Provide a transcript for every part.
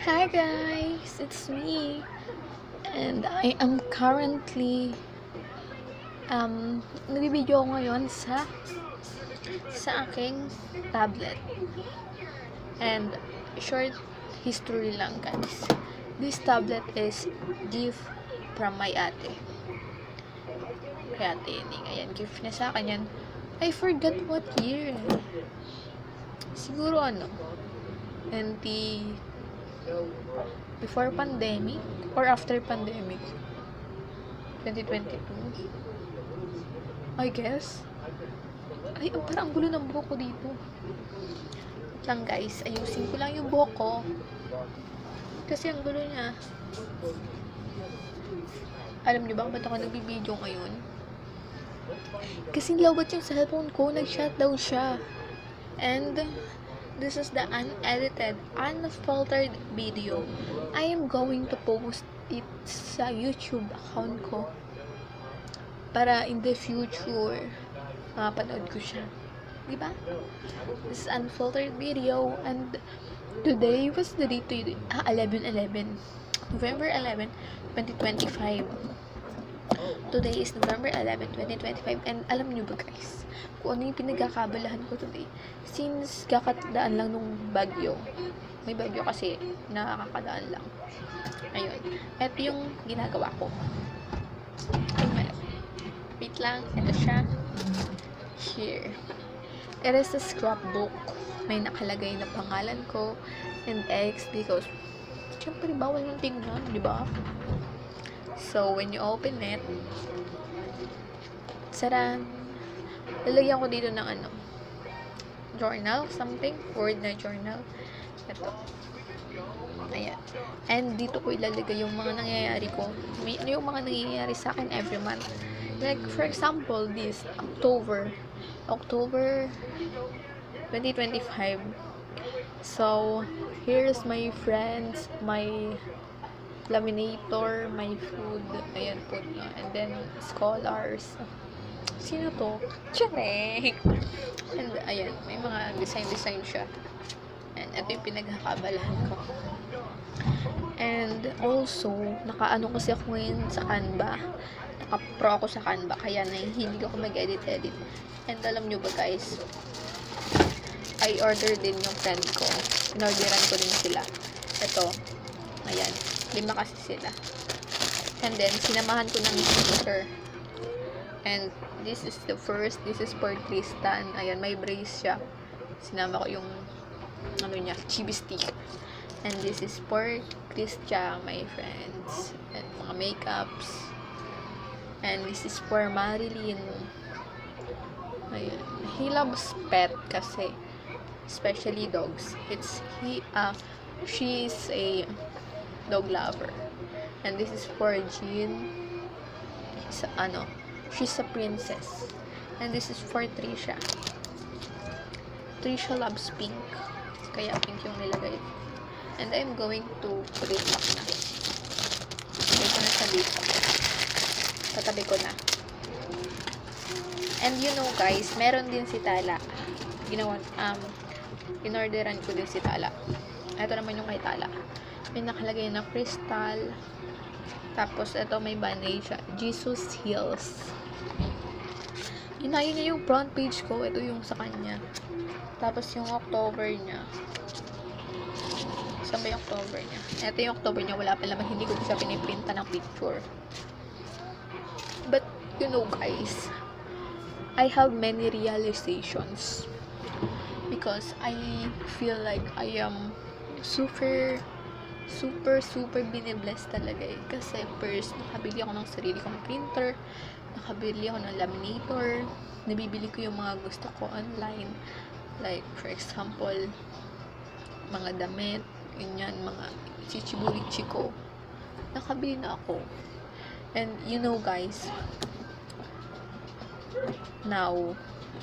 Hi guys, it's me, and I am currently nagbibideo ako ngayon sa aking tablet. And short history lang guys. This tablet is gift from my ate. Kay ate Ning. Ayan, gift niya sa akin yan. I forgot what year. Siguro 20 before pandemic or after pandemic. 2022. I guess. Ay, parang ang gulo ng buhok ko dito. Wait lang guys, ayusin ko lang yung buhok ko. Kasi ang gulo niya. Alam niyo ba ba't ako nagbibideo ngayon? Kasi lawat yung cellphone ko, nag-shutdown siya. And this is the unedited, unfiltered video. I am going to post it sa YouTube account ko para in the future mapanood ko siya. Diba? This is unfiltered video, and today was the date to 11/11. November 11, 2025. Today is November 11, 2025. And alam niyo ba guys, kung ano yung pinagkakabalahan ko today? Since kakadaan lang nung bagyo. May bagyo kasi, nakakadaan lang. Ayun. Ito yung ginagawa ko. Wait lang. Ito siya. Here. It is a scrapbook. May nakalagay na pangalan ko and X because syempre bawal yung tingnan, di ba? So, when you open it, saran, lalagyan ko dito ng journal, something, word na journal. Ito. Ayan. And dito ko ilalagay yung mga nangyayari ko. Yung mga nangyayari sa akin every month. Like, for example, this October 2025. So, here's my friends, my laminator, my food, ayan po na, and then scholars. Sino to? Charek! And ayan, may mga design siya. And ito yung pinagkakabalahan ko. And also, nakaano kasi ako ngayon sa Canva. Naka-pro ako sa Canva, kaya nahihilig ako mag-edit. And alam nyo ba guys, I ordered din yung friend ko. Inorderan ko din sila. Ito, ayan. 5 kasi sila. And then, sinamahan ko ng sticker. And, this is the first. This is for Tristan. Ayan, may brace siya. Sinama ko yung, chibi stick. And this is for Christian, my friends. And mga makeups. And this is for Marilyn. Ayan. He loves pet kasi. Especially dogs. She is a dog lover. And this is for Jean. She's a princess. And this is for Trisha. Trisha loves pink. Kaya pink yung nilagay. And I'm going to put it back na. Lagay ko na sa dito. Tatabi ko na. And you know guys, meron din si Tala. Inorderan ko din si Tala. Ito naman yung kay Tala. May nakalagay na crystal. Tapos, ito may bandage siya. Jesus Heals. Yun niya yung front page ko. Ito yung sa kanya. Tapos, yung October niya. Saan ba yung October niya? Ito yung October niya. Wala pa naman. Hindi ko siya piniprinta ng picture. But, you know guys, I have many realizations. Because I feel like I am super binibless talaga eh. Kasi first, nakabili ako ng sarili kong printer, nakabili ako ng laminator, nabibili ko yung mga gusto ko online. Like, for example, mga damit, ganyan, mga chichibulichi ko. Nakabili na ako. And, you know guys, now,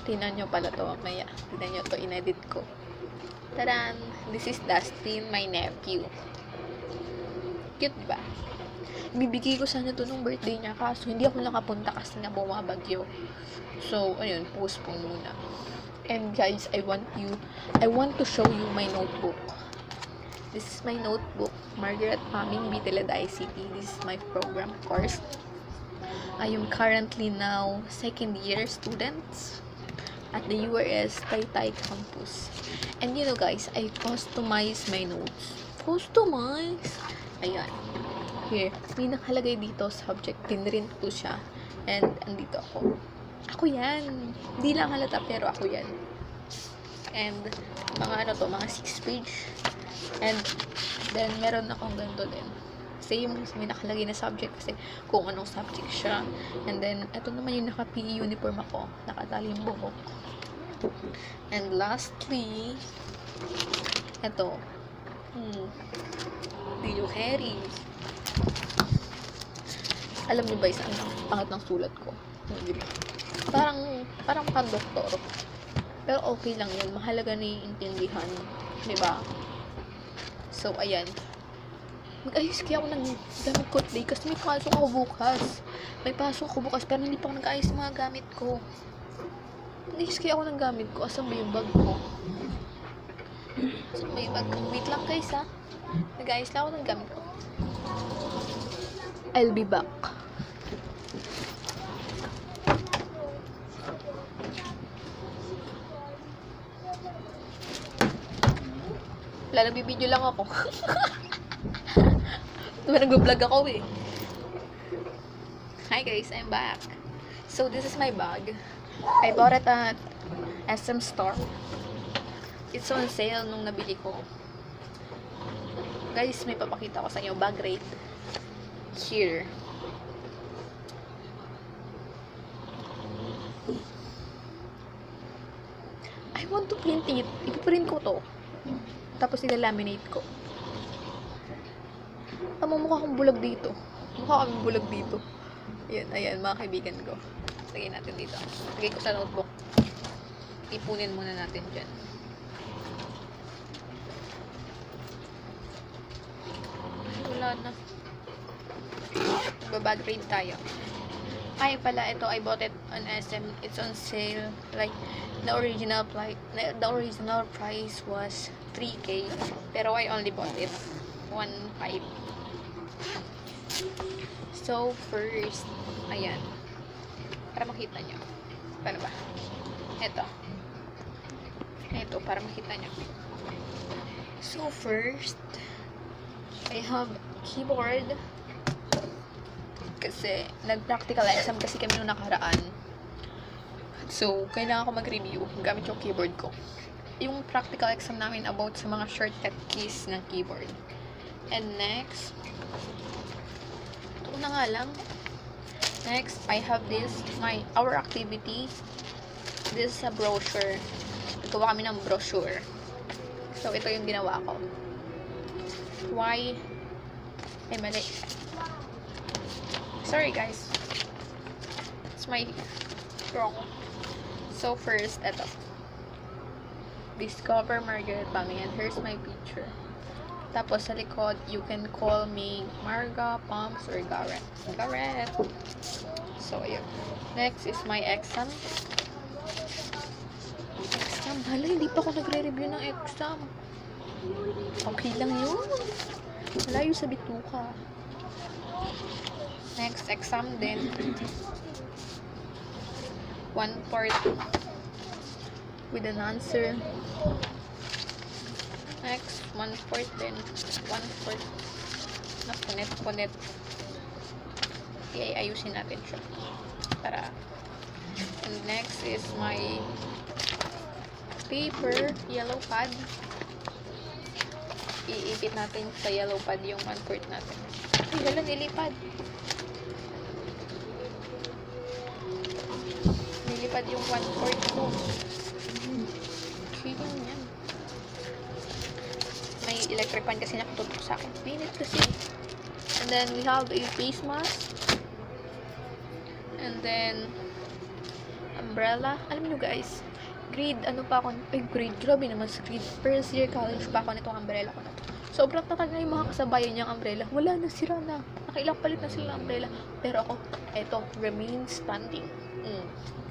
tingnan nyo pala to mamaya. Tingnan nyo to, inedit ko. Taran! This is Dustin, my nephew. Cute ba? Bibigay ko sana to nung birthday niya, kaso hindi ako nakapunta kasi nga bumabagyo. So, ayun, postpone muna. And guys, I want to show you my notebook. This is my notebook, Margaret Paming Bitilad ICT. This is my program course. I am currently now second year students at the URS Taytay campus. And you know guys, I customize my notes. Customize! Ayan. Here, may nakalagay dito subject. Pinrint ko siya. And andito ako. Ako yan. Hindi lang halata pero ako yan. And mga mga 6 page. And then meron akong ganito din. Same, may nakalagay na subject kasi kung anong subject siya. And then, ito naman yung naka-PE uniform ako. Nakatali yung buhok. And lastly, ito. Video carry. Alam niyo ba isang pangat ng sulat ko? Parang doktor. Pero okay lang yun. Mahalaga na yung intindihan. Diba? So, ayan. Mag-ayos kaya ako ng gamit ko today kasi may pasok ako bukas. May pasok ako bukas pero hindi pa ako nag-ayos ng mga gamit ko. Mag-ayos kaya ako ng gamit ko. Asan ba yung bag ko? Asan ba yung bag ko? Wait lang guys ha. Nag-ayos lang ako ng gamit ko. I'll be back. Wala, nagbibideo lang ako. Diba nag-vlog ako eh. Hi guys, I'm back. So this is my bag. I bought it at SM Store. It's on sale nung nabili ko. Guys, may papakita ko sa inyo bag rate. Here. I want to print it. Ipiprint ko to. Tapos nilalaminate ko. Mukha akong bulag dito. Mukha akong bulag dito. Ayan, mga kaibigan ko. Lagay natin dito. Lagay ko sa notebook. Ipunin muna natin dyan. Ay, wala na. Babag rate tayo. Ay, pala, ito, I bought it on SM. It's on sale. Like, the original price was 3K. Pero I only bought it 1.5. So, first, ayan. Para makita nyo. Paano ba? Ito, para makita nyo. So, first, I have keyboard. Kasi, nag-practical exam kasi kami nung nakaraan. So, kailangan ko mag-review gamit yung keyboard ko. Yung practical exam namin about sa mga shortcut keys ng keyboard. And next, ito na nga lang. Next, I have this, our activity. This is a brochure. Nagawa kami ng brochure. So, ito yung ginawa ko. Why? Ay, mali. Sorry, guys. It's my wrong. So, first, ito. Discover Margaret Paming. And here's my picture. Tapos, sa likod, you can call me Marga, Pams, or Garrett. Garrett! So, ayun. Next is my exam. Exam? Hala, hindi pa ako nagre-review ng exam. Okay lang yun. Malayo sa bituka. Next, exam din. 1/4 with an answer. Next, 1/4 din. 1/4 na punit-punit. Ayusin natin siya. Para. And next is my paper, yellow pad. Iipit natin sa yellow pad yung 1/4 natin. Ay, wala nilipad. Nilipad yung 1/4 ko. Okay lang yan. May electric fan kasi nakatutok sa akin. Minute kasi. And then we have a face mask. And then umbrella. Alam niyo guys, grade grabe naman sa grade. First year college pa ako nitong umbrella ko na to. Sobrang tatag na yung mga kasabayan niyang umbrella. Wala na, sira na. Nakailang palit na sila ng umbrella. Pero ako, eto, remain standing.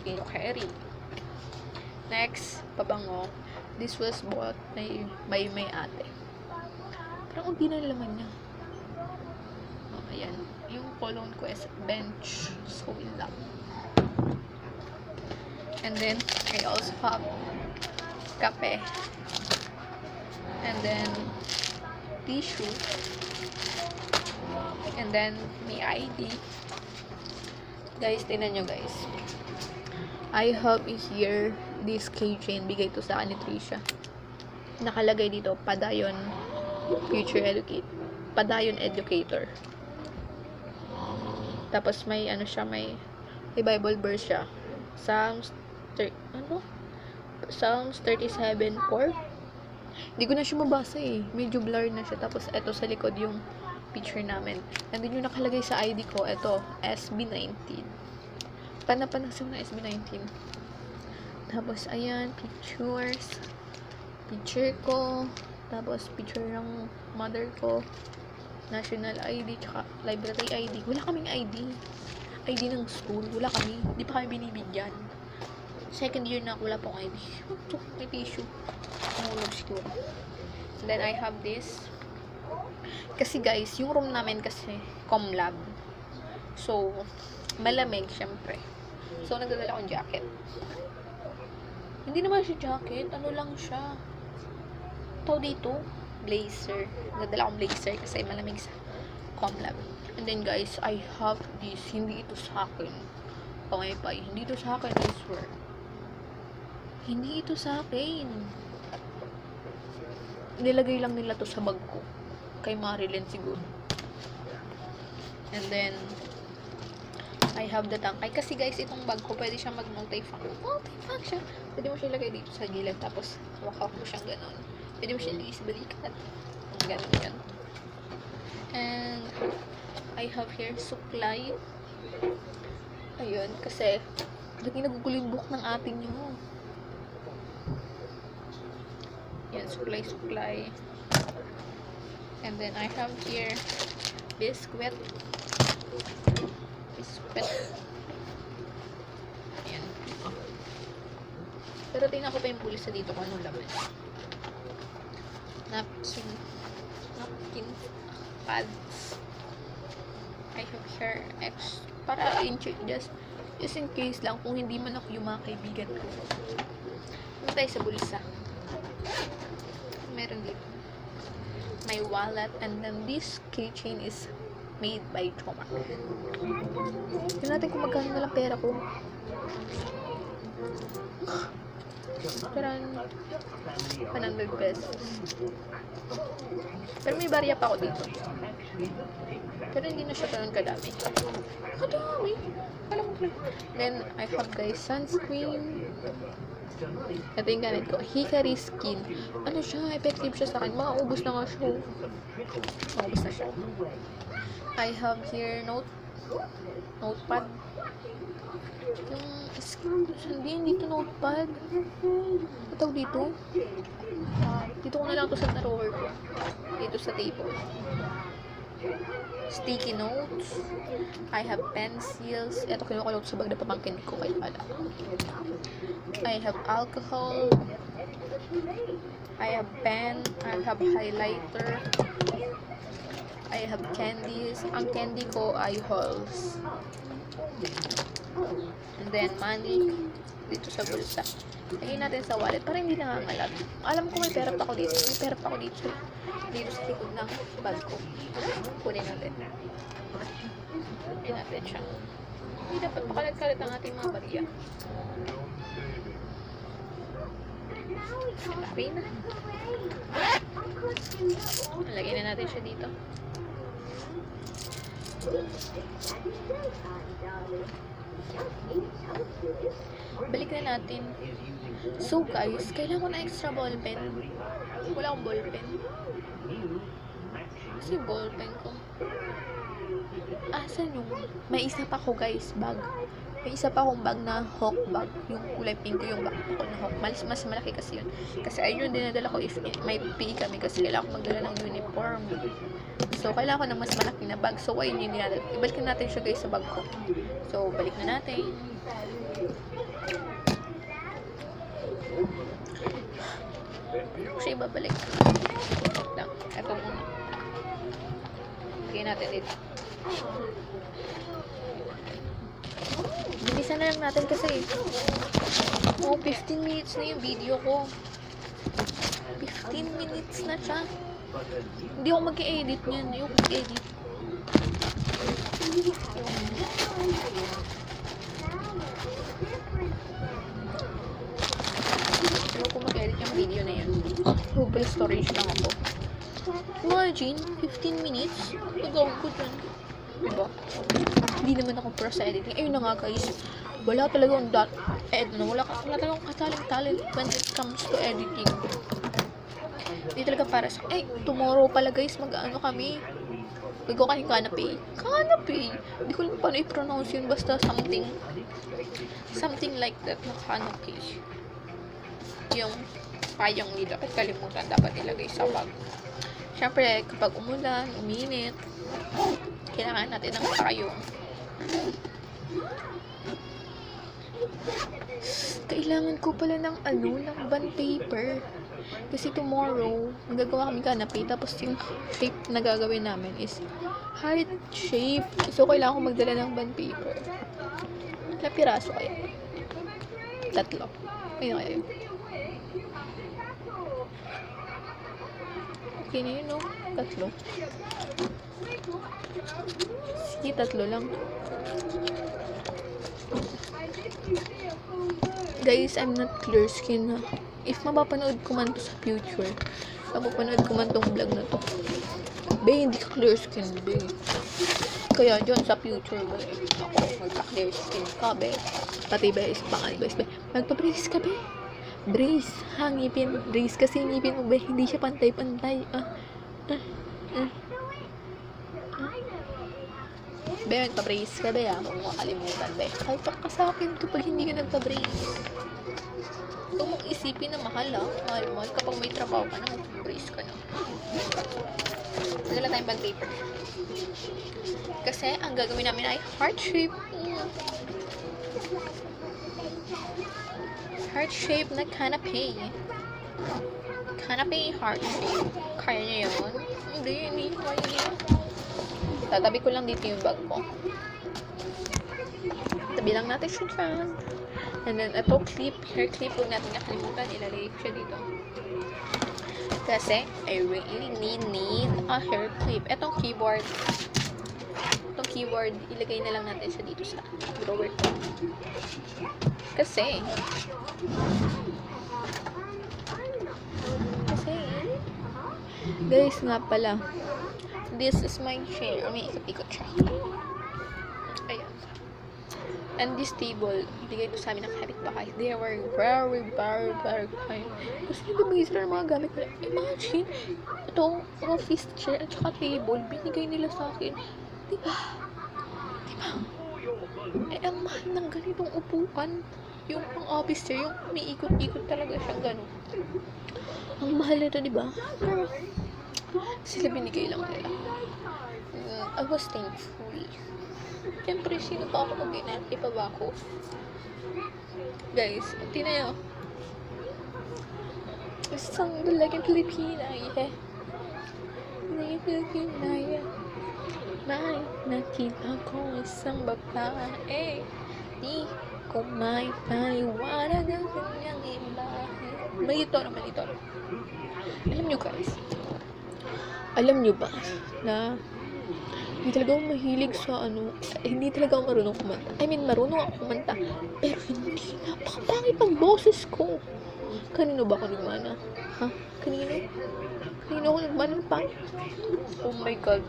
Video carry. Next, pabango. This was bought by my ate. Parang unti na laman niya. Ayan. Yung cologne ko is Bench So In Love. And then, I also have kape. And then, tissue. And then, may ID. Guys, tingnan nyo guys. I have here this keychain. Bigay to sa akin ni Trisha. Nakalagay dito, Padayon Padayon Educator. Tapos may ano siya, may Bible verse siya. Psalms 37:4. Hindi ko na siya mabasa eh. Medyo blur na siya. Tapos eto sa likod yung picture namin. Nandun yung nakalagay sa ID ko. Eto, SB19. Panapanasong na SB19. Tapos ayan, pictures. Picture ko. Tapos picture ng mother ko. National ID, tsaka library ID. Wala kaming ID. ID ng school. Wala kami. Hindi pa kami binibigyan. Second year na ako, wala pong ID. May tissue. Nahulog siguro. And then I have this. Kasi guys, yung room namin kasi Comlab. So, malamig syempre. So, nagdadala akong jacket. Hindi naman siya jacket. Ano lang siya. Ito dito. Blazer. Nagdadala akong blazer kasi malamig sa Comlab. And then guys, I have this. Hindi ito sa akin. Pamay-pay. Hindi ito sa akin, I swear. Hindi ito sa akin. Nilagay lang nila to sa bag ko. Kay Marilyn siguro. And then, I have the tank. Ay, kasi guys, itong bag ko, pwede siya mag-multi-function. Multi-function siya. Pwede mo siya ilagay dito sa gilid. Tapos, hawak mo siyang ganon. Pwede mo siya ilagay sa balikat. Ganon yan. And, I have here suklay. Ayun, kasi, lagi nagugulo yung buhok ng ating nyo. Yan, suklay. And then, I have here biscuit. Ayan. Pero tingnan ko pa yung bulsa dito kung anong laman. Napkin. Pads. I have here para just in case lang kung hindi man ako yung mga kaibigan ko. Ano tayo sa bulsa? Meron dito. My wallet, and then this keychain is made by Choma. Tignan natin kung magkano na lang pera ko. Parang 100 pesos. Pero may barya pa ako dito. Pero hindi na siya ganun kadami. Kadami! Alam ko lang. Then, I have guys, sunscreen. Ito yung gamit ko. Hikari Skin. Ano siya? Effective siya sa akin. Makaubos na nga siya. Makaubos na siya. I have here notepad. Hindi ito notepad. Ito dito. Dito ko na lang ito sa drawer ko. Dito sa table. Sticky notes. I have pencils. Ito kinukulot sa bag na pamangkin ko kay Ala. I have alcohol. I have pen. I have highlighter. I have candies. Ang candy ko ay Halls. And then money dito sa bulsa. Lagyan natin sa wallet para hindi nangangalat. Alam ko may pera pa ako dito. May pera pa ako dito. Dito sa likod ng bag ko. Kunin natin. Kunin natin siya. Hindi dapat makalat-kalat ang ating mga barya. Okay na. Lagyan na natin siya dito. Balik na natin. So guys, kailangan ko na extra ballpen. Wala akong ballpen. Kasi ballpen ko. Asan yung... May isa pa ko guys, bag. May isa pa akong bag na hawk bag. Yung kulay pink ko yung bag ko na hawk. Mas malaki kasi yun. Kasi ayun yung dinadala ko if may PE kami kasi kailangan ko magdala ng uniform. So, kailangan ko ng mas malaki na bag. So, ayun yung dinadala. Ibalik natin siya guys sa bag ko. So, balik na natin. Siya ibabalik. Lang. Ito muna. Lagyan natin dito. Bilisan na lang natin kasi. 15 minutes na yung video ko. 15 minutes na siya. Hindi ako mag-edit niyan. Hindi ako mag-edit. Hindi ako mag-edit yung video na yan. Google storage lang ako. Imagine, 15 minutes. Nagawin ko dyan. Diba? Hindi naman ako pro sa editing. Ayun na nga guys. Wala talagang wala talagang talent when it comes to editing. Hindi talaga para sa... tomorrow pala guys, mag-ano kami. Mag-go kami canapé. Canapé! Hindi ko lang paano i-pronounce yun. Basta something like that na canapé. Yung payong nila. At kalimutan dapat ilagay sa bag. Siyempre, kapag umulan, uminit, kailangan natin ng payong. Kailangan ko pala ng ng bond paper. Kasi tomorrow, magagawa kami canapé. Tapos yung shape na gagawin namin is heart shape. So, kailangan ko magdala ng bond paper. Ilang piraso kaya? 3. Ayun kaya yun. Okay na yun, no? 3. Sige, 3 lang. Guys, I'm not clear skin, ha? If mapapanood ko man to sa future, mapapanood ko man tong vlog na to, be, hindi ka clear skin, be. Kaya dyan sa future, be, ako, magka-clear skin ka, be. Pati, be, is pang-advice, be. Magpa-brace ka, be. Brace, ngipin. Brace kasi ngipin mo, be. Hindi siya pantay-pantay. Be, magpa-brace ka, be, ha. Huwag mo makalimutan, be. Kahit ka sa akin kapag hindi ka nagpa-brace. Huwag mong isipin na mahal, ha. Mahal. Kapag may trabaho ka na, magpa-brace ka na. Magdala tayong band paper. Kasi, ang gagawin namin ay heart shape. Heart shape na canapé. Canapé heart shape. Kaya niya yun? Hindi kaya niya. Tatabi ko lang dito yung bag ko. Tabi lang natin siya dyan. And then, ito clip, hair clip. Huwag natin nakalimutan. Ilalagay ko siya dito. Kasi, I really need a hair clip. Etong keyboard. Ilagay na lang natin siya dito sa drawer ko. Kasi, guys nga pala, this is my chair. May ikot-ikot siya. Ayan. And this table, bigay ito sa amin ng kapitbahay. They were very kind. Kasi nabigay sila ng mga gamit nila. Imagine, itong office chair at saka table, binigay nila sa akin. Diba? Ang mahal ng ganitong upuan. Yung pang-office chair, yung umiikot-ikot talaga siyang gano'n. Ang mahal nito, diba? Pero, sila binigay lang nila. I was thankful. Siyempre, sino pa ako mag-inan? Iba ba ako? Guys, tinayo. Isang dalagang Pilipina, yeah. Dalagang Pilipina, yeah. May nakita ko isang babae. Di ko may paliwanag ang kanyang imahe. Malito. Alam nyo ba na hindi talaga ako mahilig sa hindi talaga ako marunong kumanta. I mean, marunong ako kumanta, pero hindi. Napakapangit ang boses ko. Kanino ba ako nagmana? Ha? Kanino ako nagmana ng pangit? Oh my God.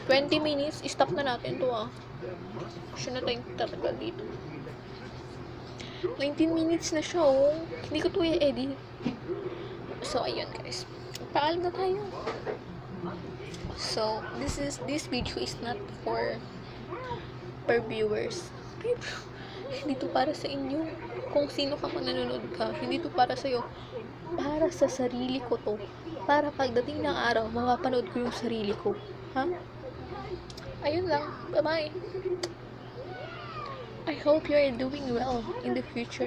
20 minutes, stop na natin to, Siya na tayong tatagal dito. 19 minutes na siya, Hindi ko to i-edit. So, ayun guys. Paalam na tayo. So, this video is not for viewers. Hindi to para sa inyo. Kung sino ka man nanonood ka, hindi to para sa'yo. Para sa sarili ko to. Para pagdating ng araw, mapapanood ko yung sarili ko. Ha? Ayun lang. Bye-bye. I hope you are doing well in the future.